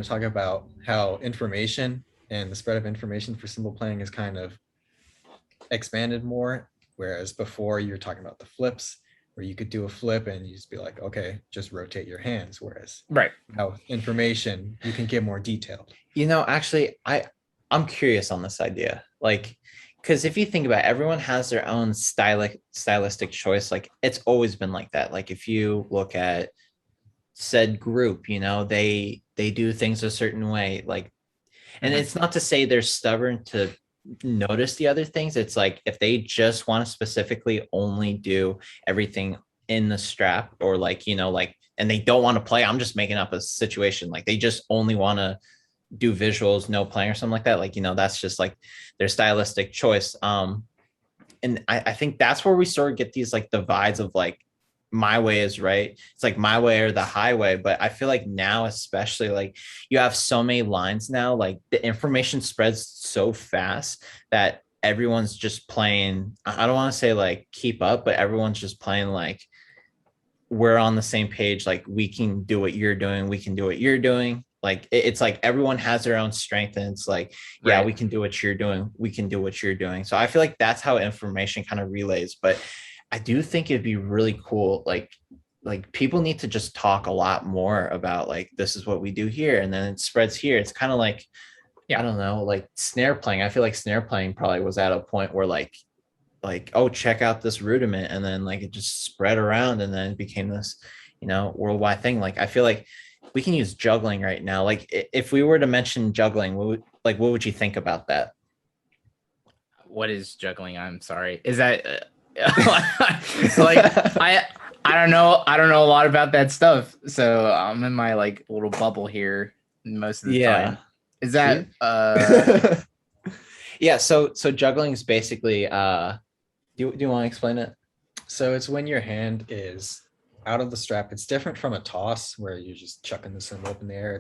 to talk about how information and the spread of information for cymbal playing is kind of expanded more, whereas before you're talking about the flips where you could do a flip and you just be like, okay, just rotate your hands. Whereas Right. now information, you can get more detailed. Actually, I'm curious on this idea. Like, because if you think about it, everyone has their own stylistic choice. Like, it's always been like that. Like, if you look at said group, they do things a certain way. Like, and it's not to say they're stubborn to notice the other things. It's like if they just want to specifically only do everything in the strap, or like, and they don't want to play. I'm just making up a situation. Like they just only want to do visuals, no playing or something like that. Like, that's just like their stylistic choice. And I think that's where we sort of get these like divides of like, my way is right. It's like my way or the highway. But I feel like now, especially, like you have so many lines now, like the information spreads so fast that everyone's just playing. I don't want to say like keep up, but everyone's just playing like we're on the same page. Like we can do what you're doing. We can do what you're doing. Like it's like everyone has their own strength, and it's like, yeah, we can do what you're doing. We can do what you're doing. So I feel like that's how information kind of relays. But I do think it'd be really cool. Like people need to just talk a lot more about like, this is what we do here. And then it spreads here. It's kind of like, I don't know, like snare playing. I feel like snare playing probably was at a point where like, oh, check out this rudiment. And then like, it just spread around and then it became this, worldwide thing. Like, I feel like we can use juggling right now. Like if we were to mention juggling, what would you think about that? What is juggling? I'm sorry. Is that, like I don't know a lot about that stuff, so I'm in my like little bubble here most of the time. Is that yeah, so juggling is basically do you want to explain it? So it's when your hand is out of the strap. It's different from a toss where you're just chucking the cymbal up in the air.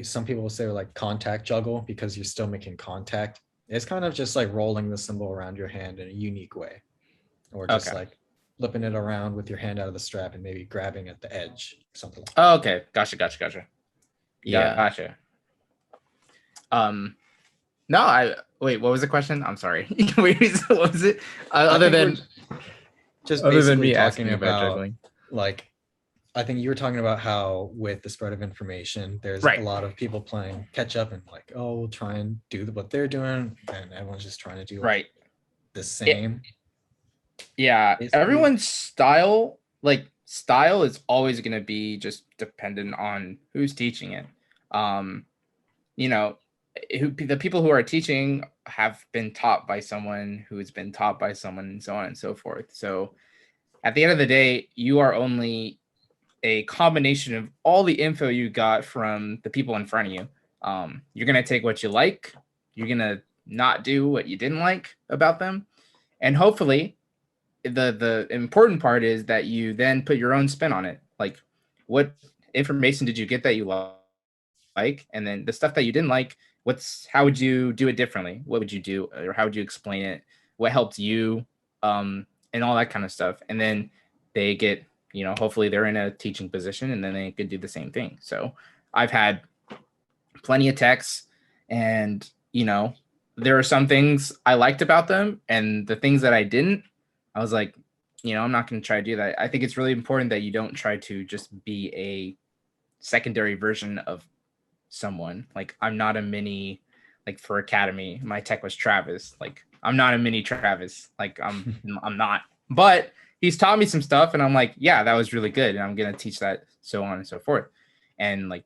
Some people will say like contact juggle because you're still making contact. It's kind of just like rolling the cymbal around your hand in a unique way, or just like flipping it around with your hand out of the strap and maybe grabbing at the edge, something like that. Oh, okay. Gotcha. Yeah. Gotcha. No, wait, what was the question? I'm sorry. What was it? Other than me asking about juggling. Like, I think you were talking about how with the spread of information, there's a lot of people playing catch up and like, oh, we'll try and do what they're doing, and everyone's just trying to do the same. Everyone's style is always going to be just dependent on who's teaching it. The people who are teaching have been taught by someone who has been taught by someone, and so on and so forth. So at the end of the day, you are only a combination of all the info you got from the people in front of you. You're going to take what you like. You're going to not do what you didn't like about them. And hopefully the important part is that you then put your own spin on it. Like, what information did you get that you like? And then the stuff that you didn't like, how would you do it differently? What would you do? Or how would you explain it? What helped you? And all that kind of stuff. And then they get, hopefully they're in a teaching position, and then they could do the same thing. So I've had plenty of texts, and, there are some things I liked about them, and the things that I didn't, I was like, I'm not going to try to do that. I think it's really important that you don't try to just be a secondary version of someone. Like, I'm not a mini, like for Academy, my tech was Travis. Like, I'm not a mini Travis. Like, I'm not. But he's taught me some stuff, and I'm like, yeah, that was really good, and I'm going to teach that, so on and so forth. And like,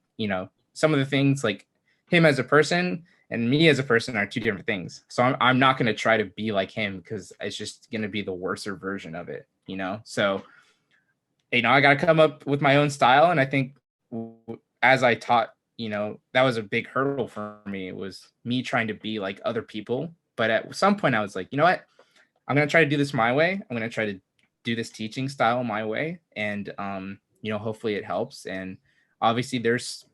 some of the things, like him as a person and me as a person are two different things. So I'm not going to try to be like him, because it's just going to be the worser version of it, So, I got to come up with my own style. And I think as I taught, that was a big hurdle for me. It was me trying to be like other people. But at some point I was like, you know what? I'm going to try to do this my way. I'm going to try to do this teaching style my way. And, hopefully it helps. And obviously there's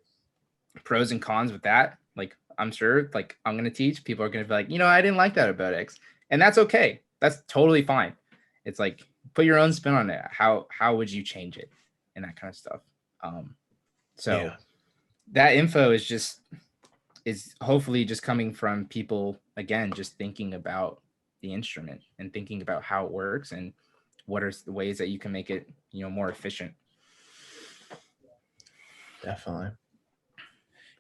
pros and cons with that. Like, I'm sure, like, I'm going to teach, people are going to be like, I didn't like that about X. And that's okay. That's totally fine. It's like, put your own spin on it. How would you change it? And that kind of stuff. that info is hopefully just coming from people, again, just thinking about the instrument and thinking about how it works and what are the ways that you can make it, more efficient. Definitely.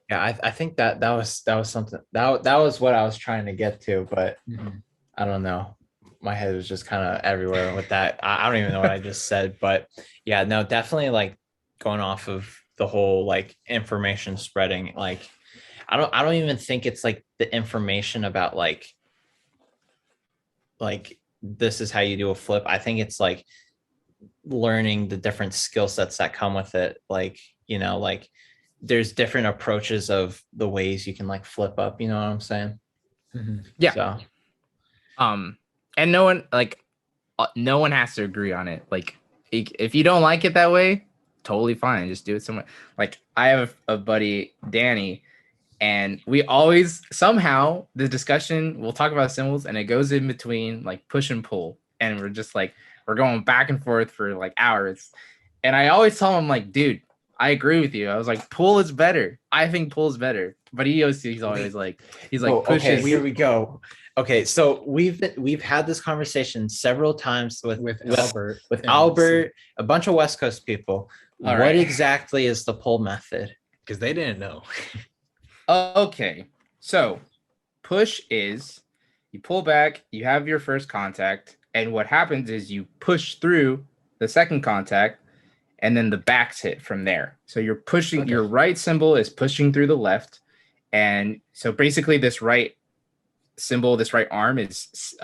Yeah, I think that was something that was what I was trying to get to, but I don't know. My head was just kind of everywhere with that. I don't even know what I just said, but yeah, no, definitely like going off of the whole like information spreading, like I don't even think it's like the information about like this is how you do a flip. I think it's like learning the different skill sets that come with it. Like, like there's different approaches of the ways you can like flip up, you know what I'm saying? Yeah. So and no one has to agree on it. Like if you don't like it that way, totally fine. Just do it somewhere. Like I have a buddy, Danny, and we always somehow the discussion we'll talk about cymbals and it goes in between like push and pull. And we're just like, we're going back and forth for like hours. And I always tell him like, dude, I agree with you. I was like, pull is better. I think pull is better. But he's always like, push okay, is. Here we go. Okay, so we've had this conversation several times with Albert, a bunch of West Coast people. All what right. exactly is the pull method? Because they didn't know. Okay, so push is you pull back, you have your first contact, and what happens is you push through the second contact, and then the backs hit from there. So you're pushing, your right cymbal is pushing through the left, and so basically this right cymbal, this right arm is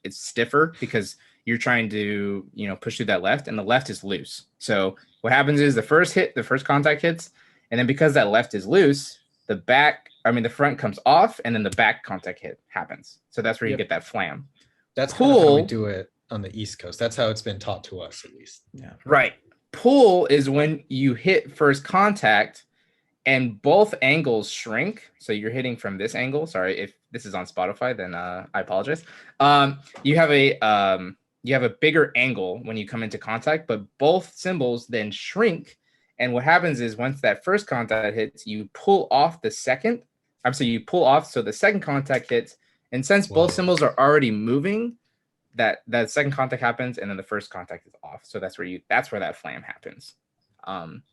it's stiffer because you're trying to push through that left, and the left is loose. So what happens is the first contact hits, and then because that left is loose, the front comes off, and then the back contact hit happens. So that's where you get that flam. That's kind of how we do it on the East Coast. That's how it's been taught to us, at least. Yeah. Right. Pull is when you hit first contact and both angles shrink. So you're hitting from this angle. Sorry, if this is on Spotify, then I apologize. You have a bigger angle when you come into contact, but both cymbals then shrink. And what happens is once that first contact hits, you pull off the second. You pull off so the second contact hits. And since both cymbals are already moving, that second contact happens, and then the first contact is off. So that's where that flam happens.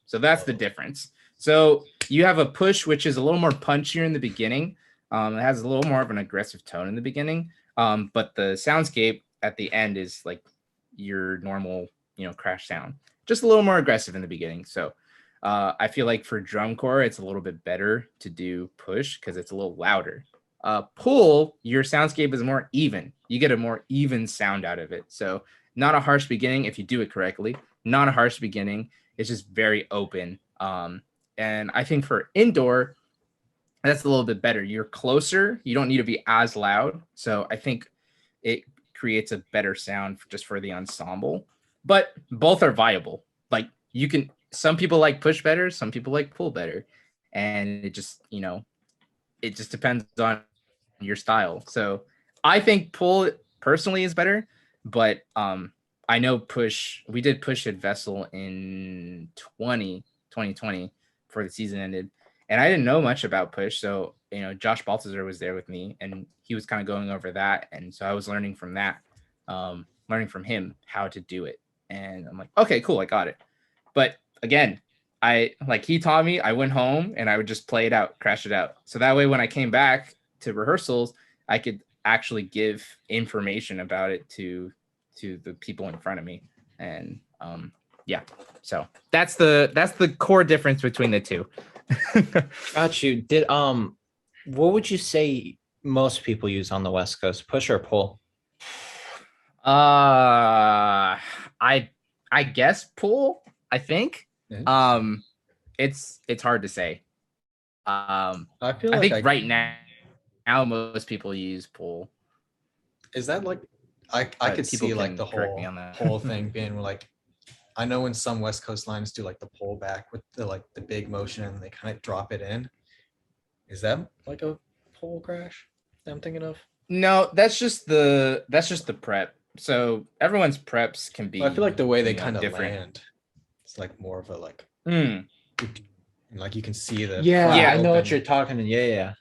So that's the difference. So you have a push, which is a little more punchier in the beginning. It has a little more of an aggressive tone in the beginning. But the soundscape at the end is like your normal, crash sound, just a little more aggressive in the beginning. So I feel like for drum corps, it's a little bit better to do push because it's a little louder. Pull, your soundscape is more even. You get a more even sound out of it. So not a harsh beginning if you do it correctly. Not a harsh beginning. It's just very open. And I think for indoor, that's a little bit better. You're closer. You don't need to be as loud. So I think it creates a better sound just for the ensemble. But both are viable. Like some people like push better. Some people like pull better. And it just, it just depends on your style. So I think pull personally is better, but I know we did push at Vessel in 2020 before the season ended, and I didn't know much about push. So Josh Baltazar was there with me, and he was kind of going over that, and so I was learning from that, learning from him how to do it, and I'm like, okay, cool, I got it. But again, he taught me, I went home and I would just play it out, crash it out. So that way, when I came back to rehearsals, I could actually give information about it to the people in front of me. And so that's the core difference between the two. Got you. What would you say most people use on the West Coast, push or pull? I guess pull, I think. It's hard to say. I think right now most people use pull. Is that like I could see like the whole thing being like, I know when some West Coast lines do like the pull back with the big motion and they kind of drop it in. Is that like a pull crash that I'm thinking of? No, that's just the prep. So everyone's preps can be. I feel like the way they kind of land, it's like more of a like. and like you can see the Yeah, Yeah. I know what open. you're talking. Yeah.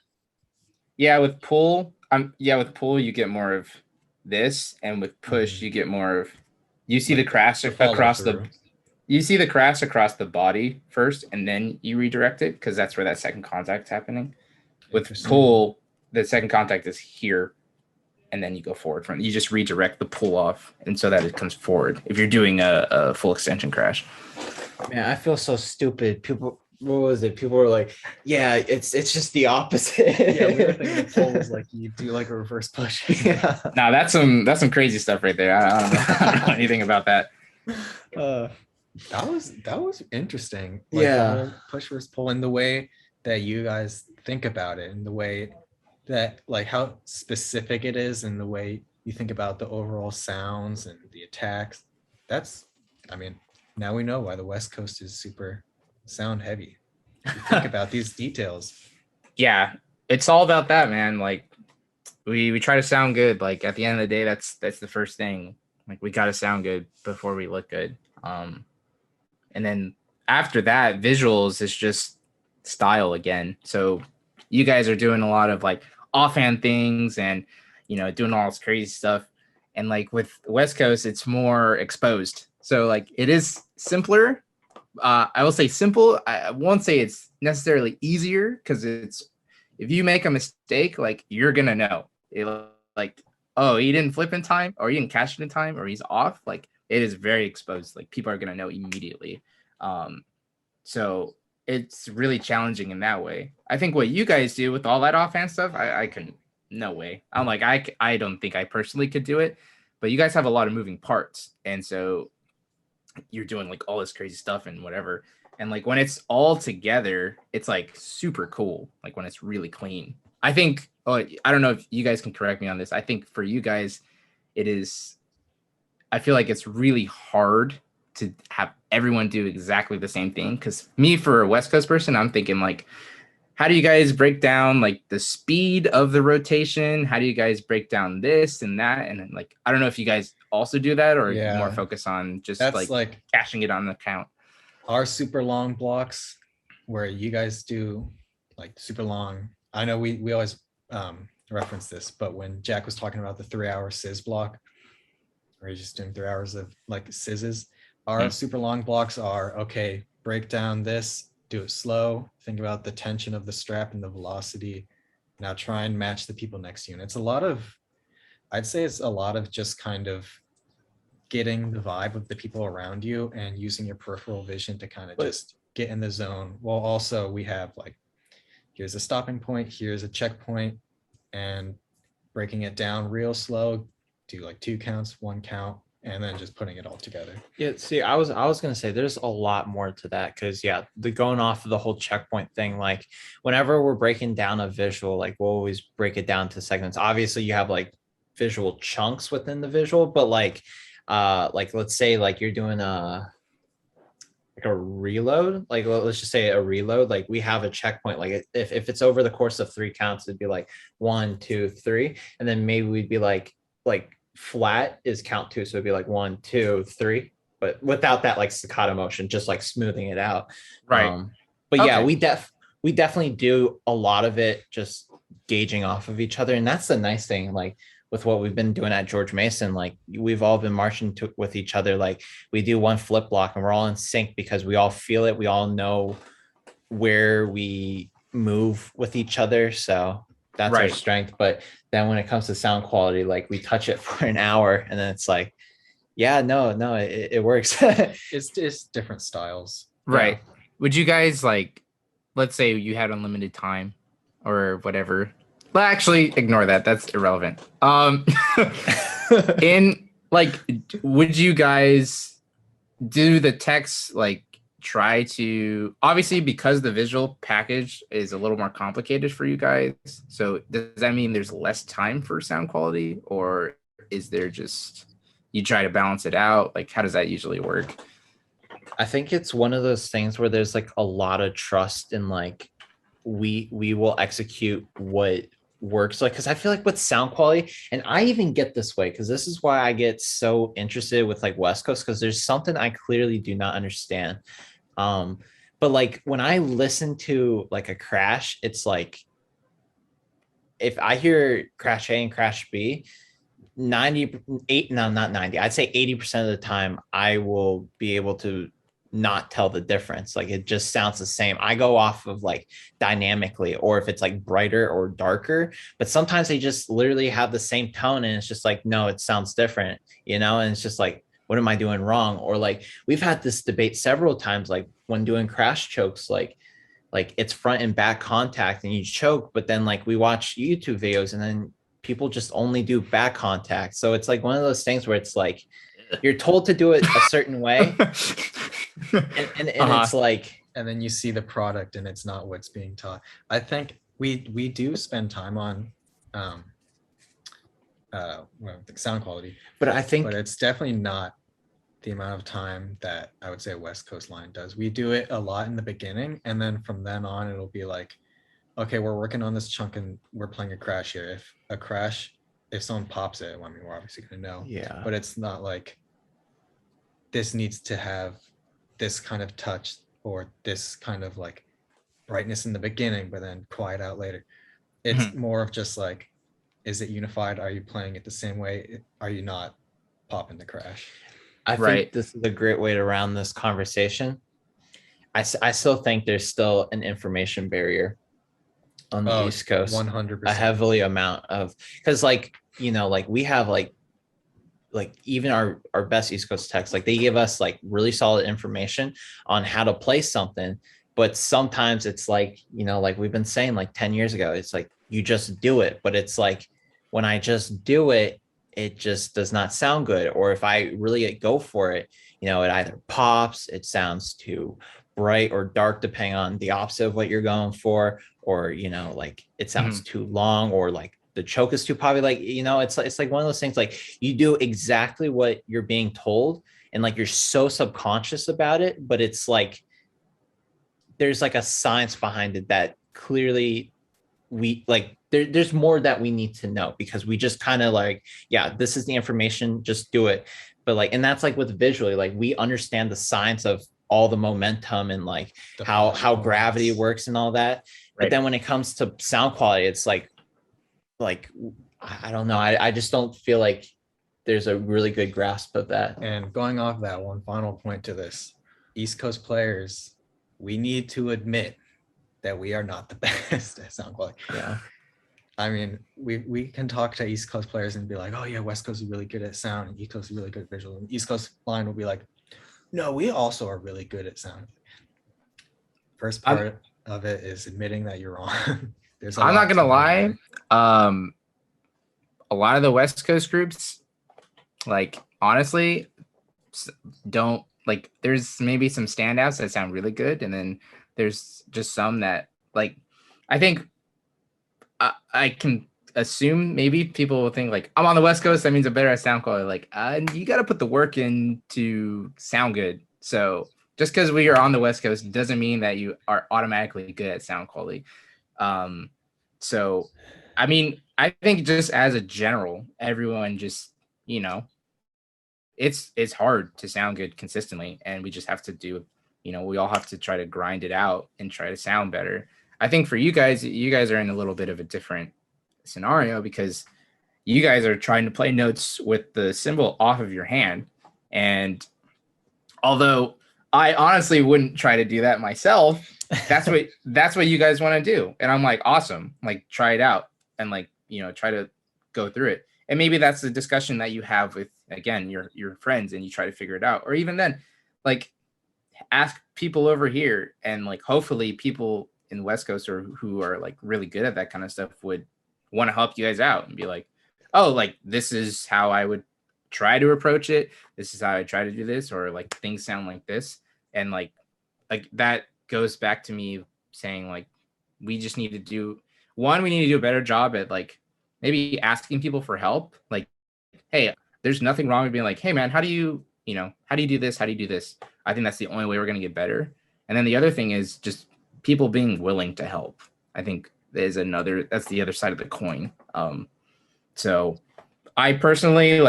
Yeah, with pull, with pull you get more of this, and with push Mhm. you get more of you see Like the crash the follow across through. the body first, and then you redirect it because that's where that second contact's happening. With Interesting. pull, the second contact is here, and then you go forward from it. You just redirect the pull off, and so that it comes forward. If you're doing a full extension crash, Man, I feel so stupid. People, what was it? People were like, "Yeah, it's just the opposite." Yeah, we were thinking the pull was like you do like a reverse push. Yeah. now that's some crazy stuff right there. I don't know, I don't know anything about that. Uh, That was interesting. Like the yeah. whole push versus pull and the way that you guys think about it and the way that like how specific it is and the way you think about the overall sounds and the attacks. That's I mean, now we know why the West Coast is super sound heavy. You think about these details. Yeah, it's all about that, man. Like we try to sound good. Like at the end of the day, that's the first thing. Like we got to sound good before we look good. And then after that, visuals is just style again. So you guys are doing a lot of like offhand things and doing all this crazy stuff. And like with West Coast, it's more exposed. So like it is simpler. I will say simple. I won't say it's necessarily easier because it's if you make a mistake, like you're gonna know. Like, oh, he didn't flip in time, or he didn't catch it in time, or he's off. Like it is very exposed. Like people are gonna know immediately. So it's really challenging in that way. I think what you guys do with all that offhand stuff, I couldn't. No way. I'm like I don't think I personally could do it, but you guys have a lot of moving parts, and so you're doing like all this crazy stuff and whatever. And like when it's all together, it's like super cool. Like when it's really clean. I think, oh, I don't know if you guys can correct me on this. I think for you guys, it is, I feel like it's really hard to have everyone do exactly the same thing. Cause me, for a West Coast person, I'm thinking like, how do you guys break down like the speed of the rotation? How do you guys break down this and that? And then like, I don't know if you guys also do that or if you more Yeah. focus on just That's like cashing it on the count. our super long blocks where you guys do like super long. I know we always reference this, but when Jack was talking about the 3-hour sizz block, where he's just doing 3 hours of like sizzes, our super long blocks are okay, break down this, do it slow, think about the tension of the strap and the velocity. Now try and match the people next to you. And it's a lot of, I'd say it's a lot of just kind of getting the vibe of the people around you and using your peripheral vision to kind of just get in the zone. While also we have like, here's a stopping point, here's a checkpoint, and breaking it down real slow, do like 2 counts, 1 count, and then just putting it all together. Yeah, see, I was gonna say there's a lot more to that because yeah, the going off of the whole checkpoint thing, like whenever we're breaking down a visual, like we'll always break it down to segments. Obviously, you have like visual chunks within the visual, but like let's say like you're doing a reload, like let's just say a reload, like we have a checkpoint, like if it's over the course of 3 counts, it'd be like 1 2 3, and then maybe we'd be like flat is count 2, so it'd be like 1 2 3, but without that like staccato motion, just like smoothing it out. Right. But Okay. yeah, we definitely do a lot of it just gauging off of each other, and that's the nice thing, like with what we've been doing at George Mason, like we've all been marching with each other. Like we do one flip block and we're all in sync because we all feel it. We all know where we move with each other. So that's our Right. strength. But then when it comes to sound quality, like we touch it for an hour and then it's like, yeah, no, it works. It's different styles. Right. Would you guys like, let's say you had unlimited time or whatever. Well, actually, ignore that. That's irrelevant. In like, would you guys do the text like try to obviously because the visual package is a little more complicated for you guys? So does that mean there's less time for sound quality, or is there just you try to balance it out? Like, how does that usually work? I think it's one of those things where there's like a lot of trust in like we will execute what works, like because I feel like with sound quality, and I even get this way because this is why I get so interested with like West Coast, because there's something I clearly do not understand. But But like when I listen to like a crash, it's like if I hear crash A and crash B, 98, no, not 90, I'd say 80% of the time I will be able to not tell the difference. Like it just sounds the same. I go off of like dynamically, or if it's like brighter or darker, but sometimes they just literally have the same tone and it's just like, no, it sounds different, you know? And it's just like, what am I doing wrong? Or like we've had this debate several times, like when doing crash chokes, like it's front and back contact and you choke, but then like we watch YouTube videos and then people just only do back contact. So it's like one of those things where it's like you're told to do it a certain way. And it's like, and then you see the product and it's not what's being taught. I think we do spend time on well, the sound quality, but I think but it's definitely not the amount of time that I would say West Coast line does. We do it a lot in the beginning, and then from then on it'll be like, okay, we're working on this chunk and we're playing a crash here. If someone pops it, well, I mean, we're obviously gonna know. Yeah. But it's not like this needs to have this kind of touch or this kind of like brightness in the beginning, but then quiet out later. It's more of just like, is it unified? Are you playing it the same way? Are you not popping the crash? I think this is a great way to round this conversation. I still think there's still an information barrier on the East Coast. 100%. A heavily amount of, because like, you know, like we have like even our best East Coast techs, like they give us like really solid information on how to play something. But sometimes it's like, you know, like we've been saying like 10 years ago, it's like, you just do it. But it's like, when I just do it, it just does not sound good. Or if I really go for it, you know, it either pops, it sounds too bright or dark, depending on the opposite of what you're going for, or, you know, like it sounds too long, or like the choke is too poppy. Like, you know, it's like one of those things, like you do exactly what you're being told and like you're so subconscious about it, but it's like there's like a science behind it that clearly we like there's more that we need to know, because we just kind of like, yeah, this is the information, just do it. But like, and that's like with visually, like we understand the science of all the momentum and like how gravity works and all that. But then when it comes to sound quality, it's like I don't know, I just don't feel like there's a really good grasp of that. And going off that, one final point to this, East Coast players, we need to admit that we are not the best at sound quality. Yeah. I mean, we can talk to East Coast players and be like, oh yeah, West Coast is really good at sound and East Coast is really good at visual. And East Coast line will be like, no, we also are really good at sound. First part of it is admitting that you're wrong. I'm not gonna lie. A lot of the West Coast groups, like honestly, don't like. There's maybe some standouts that sound really good, and then there's just some that like. I think I can assume maybe people will think like, I'm on the West Coast, that means I'm better at sound quality. Like, you got to put the work in to sound good. So just because we are on the West Coast doesn't mean that you are automatically good at sound quality. So, I mean, I think just as a general, everyone just, you know, it's hard to sound good consistently, and we just have to do, you know, we all have to try to grind it out and try to sound better. I think for you guys are in a little bit of a different scenario, because you guys are trying to play notes with the cymbal off of your hand. And although I honestly wouldn't try to do that myself, that's what you guys want to do. And I'm like, awesome, like try it out and like, you know, try to go through it. And maybe that's the discussion that you have with, again, your friends, and you try to figure it out. Or even then, like, ask people over here, and like hopefully people in the West Coast or who are like really good at that kind of stuff would want to help you guys out and be like, oh, like this is how I would try to approach it. This is how I try to do this, or like things sound like this. And like that goes back to me saying like, we just need to do we need to do a better job at like maybe asking people for help. Like, hey, there's nothing wrong with being like, hey man, how do you do this? How do you do this? I think that's the only way we're going to get better. And then the other thing is just people being willing to help. I think that's the other side of the coin. So I personally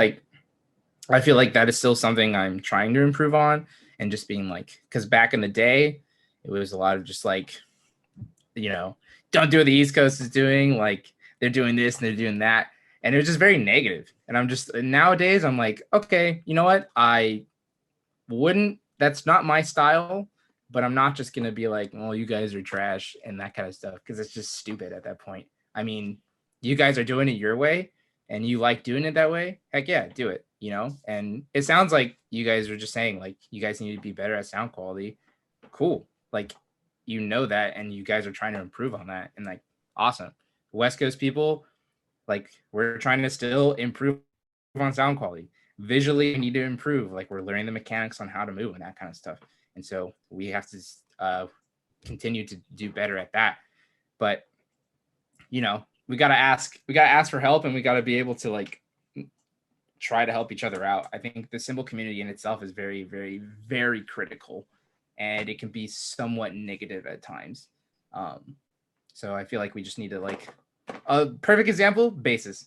I feel like that is still something I'm trying to improve on, and just being like, because back in the day, It was a lot of just like, you know, don't do what the East Coast is doing. Like they're doing this and they're doing that. And it was just very negative. And I'm just nowadays I'm like, okay, you know what? That's not my style, but I'm not just gonna be like, well, you guys are trash and that kind of stuff, because it's just stupid at that point. I mean, you guys are doing it your way and you like doing it that way. Heck yeah, do it, you know? And it sounds like you guys are just saying like you guys need to be better at sound quality. Cool. Like, you know that, and you guys are trying to improve on that, and like, awesome. West Coast people, like, we're trying to still improve on sound quality. Visually, we need to improve. Like, we're learning the mechanics on how to move and that kind of stuff. And so we have to continue to do better at that. But, you know, we gotta ask for help, and we gotta be able to like try to help each other out. I think the Cymbal community in itself is very, very, very critical, and it can be somewhat negative at times. So I feel like we just need to like, a perfect example, bass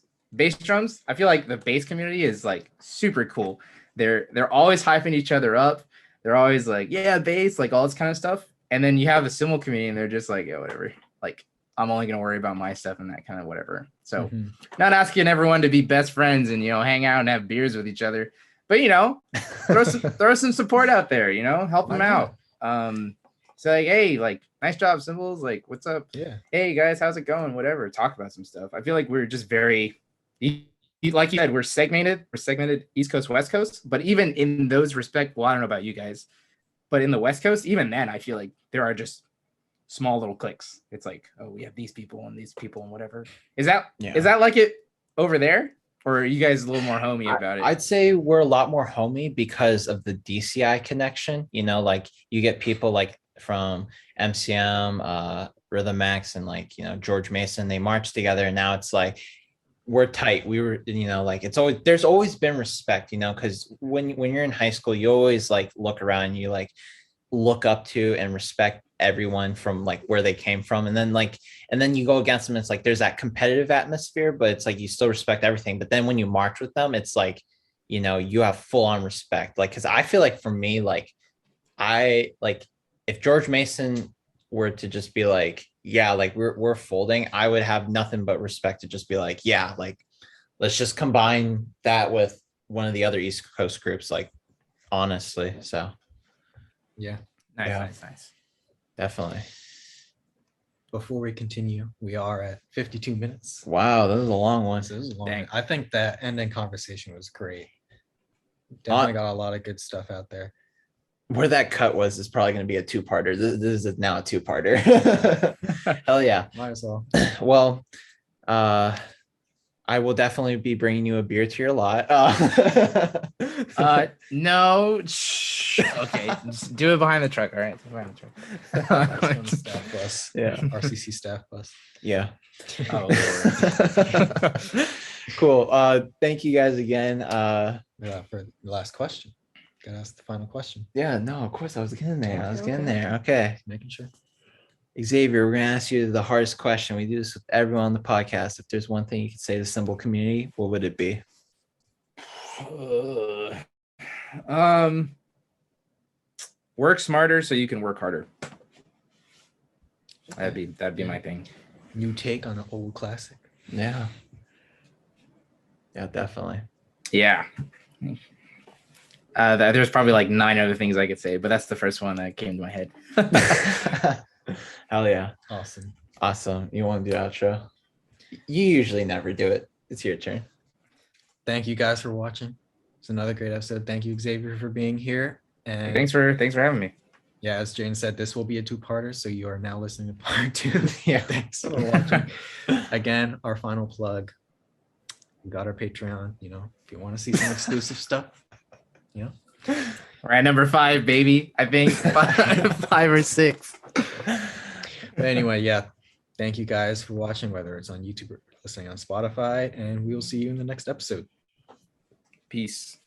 drums. I feel like the bass community is like super cool. They're always hyping each other up. They're always like, yeah, bass, like all this kind of stuff. And then you have the Cymbal community, and they're just like, yeah, whatever. Like, I'm only gonna worry about my stuff and that kind of whatever. So not asking everyone to be best friends and, you know, hang out and have beers with each other, but, you know, throw some support out there, you know, help them out. So like, hey, like, nice job, Cymbals. Like, what's up? Yeah. Hey guys, how's it going? Whatever. Talk about some stuff. I feel like we're just very, like you said, we're segmented East Coast, West Coast. But even in those respect, well, I don't know about you guys, but in the West Coast, even then, I feel like there are just small little cliques. It's like, oh, we have these people and whatever. Is that like it over there? Or are you guys a little more homey about it? I'd say we're a lot more homey because of the DCI connection. You know, like you get people like from MCM, Rhythm Max, and like, you know, George Mason, they march together, and now it's like we're tight. We were, you know, like there's always been respect, you know, because when you're in high school, you always like look around and you like look up to and respect everyone from like where they came from, and then you go against them. It's like there's that competitive atmosphere, but it's like you still respect everything. But then when you march with them, it's like, you know, you have full on respect. Like, because I feel like for me, like if George Mason were to just be like, yeah, like we're folding, I would have nothing but respect to just be like, yeah, like let's just combine that with one of the other East Coast groups, like, honestly. So Yeah. Nice. Definitely. Before we continue, we are at 52 minutes. Wow, that was a long one. So this is long. I think that ending conversation was great. Definitely got a lot of good stuff out there. Where that cut was is probably going to be a two-parter. This is now a two-parter. Hell yeah. Might as well. Well, I will definitely be bringing you a beer to your lot. No. Okay, just do it behind the truck. All right, behind the truck. Staff bus. Yeah. RCC staff bus. Yeah. Oh, Lord. Cool. Thank you guys again. Yeah, for the last question. Gotta ask the final question. Yeah, no, of course I was getting there. Okay. Okay. Making sure. Xavier, we're gonna ask you the hardest question. We do this with everyone on the podcast. If there's one thing you could say to the Cymbal community, what would it be? Work smarter so you can work harder. That'd be my thing. New take on an old classic. Yeah. Yeah, definitely. Yeah. There's probably like 9 other things I could say, but that's the first one that came to my head. Hell yeah. Awesome. You want to do outro? You usually never do it. It's your turn. Thank you guys for watching. It's another great episode. Thank you, Xavier, for being here. And Thanks for having me. yeah, as Jane said, this will be a two-parter, so you are now listening to part 2. Yeah. Thanks for watching. Again, our final plug. We got our Patreon, you know, if you want to see some exclusive stuff, you know. We're at number 5, baby. I think 5 or 6. But anyway, yeah. Thank you guys for watching, whether it's on YouTube or listening on Spotify, and we will see you in the next episode. Peace.